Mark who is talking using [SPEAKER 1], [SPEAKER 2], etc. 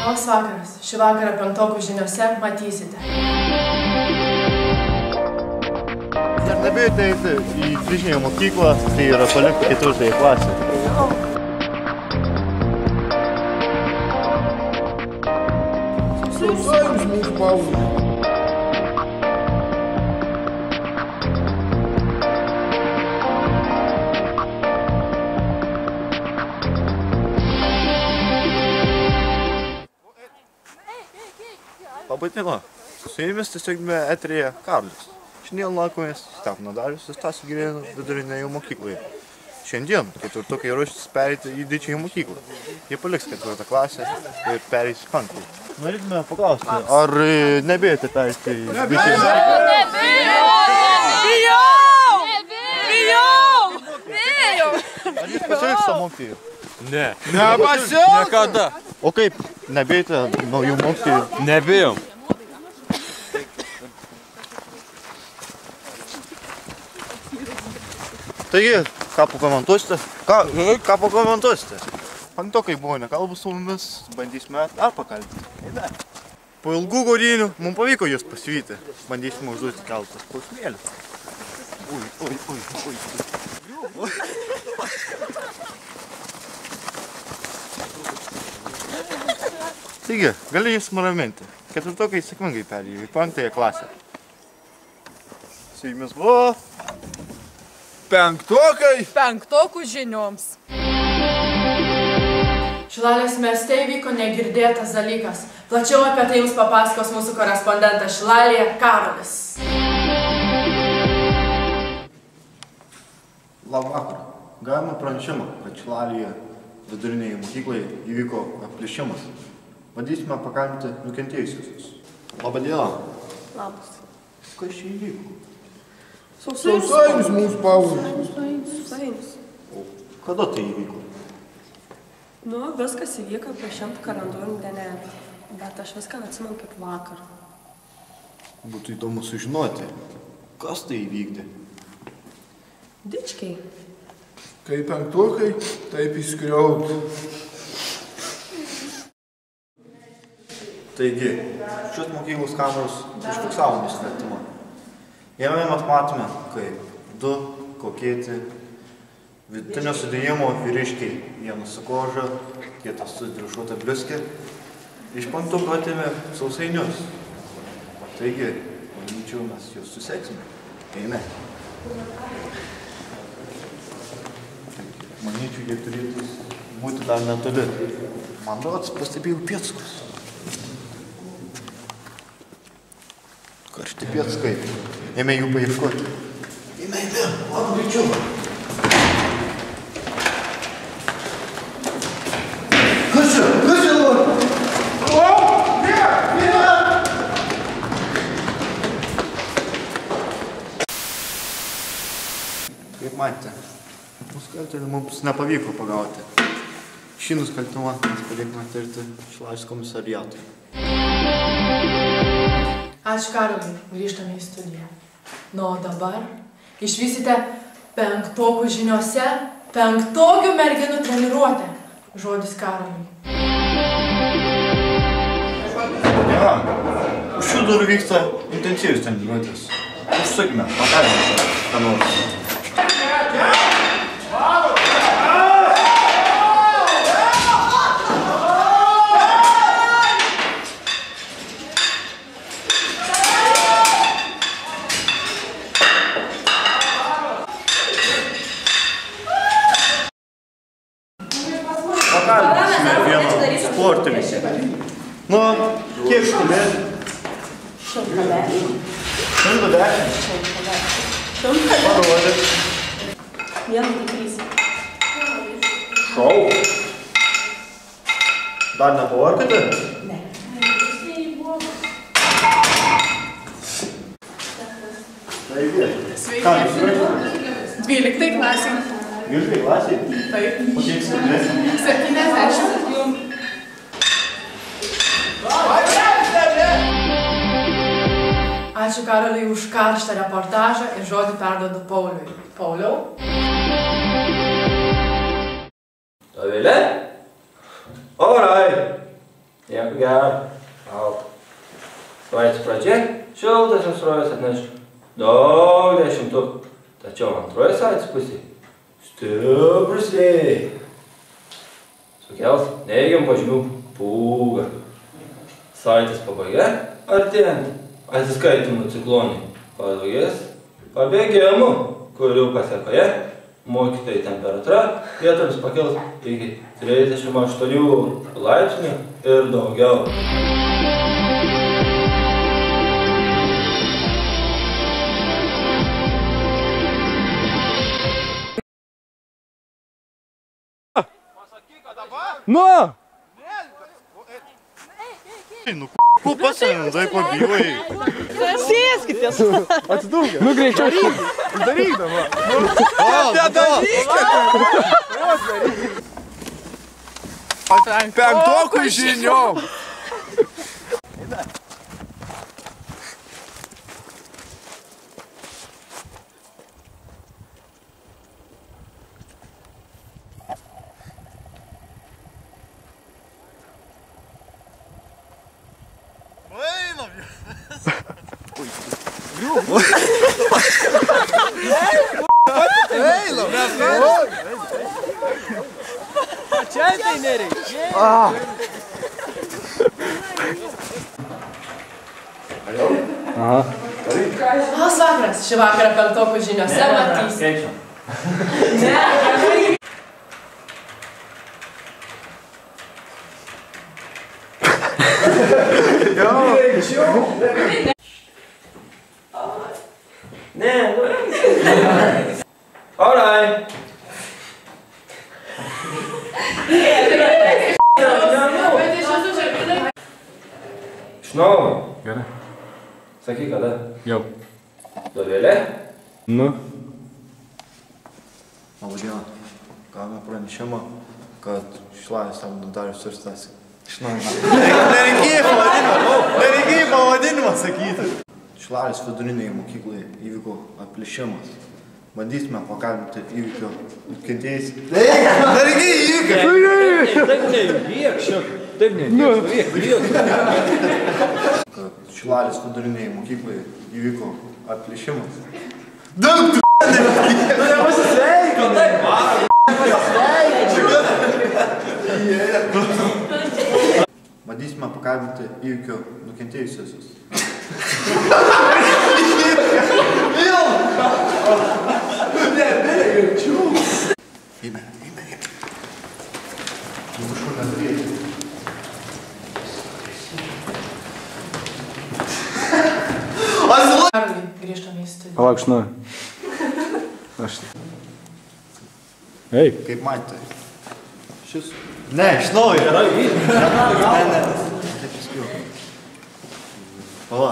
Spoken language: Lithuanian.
[SPEAKER 1] Labas vakaras. Šį vakarą penktokų žiniose matysite.
[SPEAKER 2] Ar nebijote eiti į vidurinę mokyklą, tai yra palikti 4 klasę?
[SPEAKER 3] Sausainis mūsų pauzė.
[SPEAKER 2] Pabatino. Su jumis tiesiogime eteryje Karolis. Šiandien lankomės Stepono Dariaus ir Stasio Girėno vidurinėje mokykloje. Šiandien ketvirtokai ruošiasi pereiti į didžiąją mokyklą. Jie paliks 4 klasę ir pereis į 5. Norėtume paklausti, ar nebijote pereiti į didžiąją mokyklą?
[SPEAKER 4] Bijau!
[SPEAKER 2] Ar jūs pasiliks tą mokyklą?
[SPEAKER 5] Ne.
[SPEAKER 3] Nepasiilgstu!
[SPEAKER 5] Niekada.
[SPEAKER 2] O kaip, nebijote naujų mokytojų?
[SPEAKER 5] Nebijom.
[SPEAKER 2] Taigi, ką pakomentuosite? Ką pakomentuosite? Penktokai buvo nekalbų su mumis, bandysime dar pakalbinti. Po ilgų godynių mums pavyko jūs pasivyti. Bandysime užduoti keltas klausimėlių. Ui. Taigi, gali jūs nuraminti. Ketvirtokai sėkmingai perėjo į 5 klasę. Su jumis buvo...
[SPEAKER 3] Penktokai!
[SPEAKER 4] Penktokų žinioms.
[SPEAKER 1] Šilalės mieste įvyko negirdėtas dalykas. Plačiau apie tai jums papasakos mūsų korespondentas Šilalėje Karolis.
[SPEAKER 2] Labą vakarą. Gavome pranešimą, kad Šilalėje vidurinėje mokykloje įvyko applėšimas. Bandysime pakalbinti nukentėjusiusius. Labą dieną.
[SPEAKER 4] Labas.
[SPEAKER 2] Kas čia įvyko?
[SPEAKER 3] Sausainis mūsų pauzė.
[SPEAKER 4] Sausainius.
[SPEAKER 2] Kada tai įvyko?
[SPEAKER 4] Nu, viskas įvyko prieš 100 kalendorinių dienelį. Bet aš viską atsimenu kaip vakar.
[SPEAKER 2] Būtų įdomu sužinoti, kas tai įvykdė.
[SPEAKER 4] Dičkiai.
[SPEAKER 3] Kai penktokai, taip įskriaut.
[SPEAKER 2] Taigi, šios mokyklos kameros užfiksavo nusikaltimą. Jame mes matome, kaip 2 kokieti vidutinio sudėjimo vyriškiai, vienas su koža, kitas su dryžuota bliuske, iš penktukų atėmė sausainius. Taigi, manyčiau, mes juos suseksime. Eime. Manyčiau, jie turėtų būti dar netoli. Man rodos, pastebėjau pėdsakus. Karšti pėdsakai. Ėmė jų paieškoti. Eime, man greičiau. Kas čia? Kas čia nori? Kaip matėte, nusikaltėlį mums nepavyko pagauti. Šį nusikaltimą mes palikime tirti Šilalės komisariatui.
[SPEAKER 1] Ačiū Karoliui, grįžtame į studiją. Nu, o dabar išvysite penktokų žiniose penktokių merginų treniruotę. Žodis Karoliui.
[SPEAKER 2] Ja, už šių durų vyksta intensyvius treniruotės. Užsukime, pakalbėme, ką nors. Pakalbėsime vieną sportininką. Nu, kiek stumėt?
[SPEAKER 4] 110.
[SPEAKER 2] 110? Parodė.
[SPEAKER 4] 1-3.
[SPEAKER 2] Šau. Dar nepavarkate?
[SPEAKER 4] Ne.
[SPEAKER 2] Taigi.
[SPEAKER 1] Sveiki.
[SPEAKER 2] Ką jūs svarkite?
[SPEAKER 1] 12 klasiai.
[SPEAKER 2] 12 klasiai?
[SPEAKER 1] Taip.
[SPEAKER 2] O kiek stumėt?
[SPEAKER 1] 70. Ačiū Karoliui už karštą reportažą ir žodį perduodu Pauliui. Pauliau?
[SPEAKER 6] Dovilė? Orai!
[SPEAKER 5] Nieko gero. Šalta. Savaitės pradžia šiltas jums rojas atneš daug dešimtukų. Tačiau antroje savaitės pusėje stiprus vėjai sukels neigiamų pažymių pūgą. Savaitės pabaiga artėjant atsiskaitimų ciklonai padaugės pabėgimų, kurių pasekoje mokytojų temperatūra vietomis pakils iki 38 laipsnių ir daugiau.
[SPEAKER 6] Nu!
[SPEAKER 2] Nu, ku pasiėmė, tai pabijojai.
[SPEAKER 6] Sėskitės! Atsidūkė. Nu, greičiau. Daryk dabar. Penktokų žiniom. Pačiai tai nereikia.
[SPEAKER 1] Labas vakaras, šį vakarą penktokų žiniose matys.
[SPEAKER 5] Alright. Iš naujo.
[SPEAKER 6] Gerai.
[SPEAKER 5] Sakyk, kada?
[SPEAKER 6] Jau.
[SPEAKER 5] Dovėlė?
[SPEAKER 6] Nu.
[SPEAKER 2] Labadiena. Gavome pranešimą, kad Šilajus savo notarius surstas iš naujo. Nereikėjo pavadinimą sakyti. Šilajus vidurinėje mokykloje įvyko aplišimas. Bandysime pakalbinti įvykio nukentėjusį. Nereikėjo įvykio!
[SPEAKER 6] Taip neįvyk šitą. Taip neįvyk.
[SPEAKER 2] Kad Šilajus vidurinėje mokykloje įvyko aplišimas. Bandysime pakalbinti įvykio nukentėjusiosius.
[SPEAKER 1] Karolį, grįžtame į studiją.
[SPEAKER 6] Palauk, iš naujo. Aš. Eik.
[SPEAKER 2] Kaip matėte? Šis? Ne, iš naujo. Ne. Taip įskiau. Pala.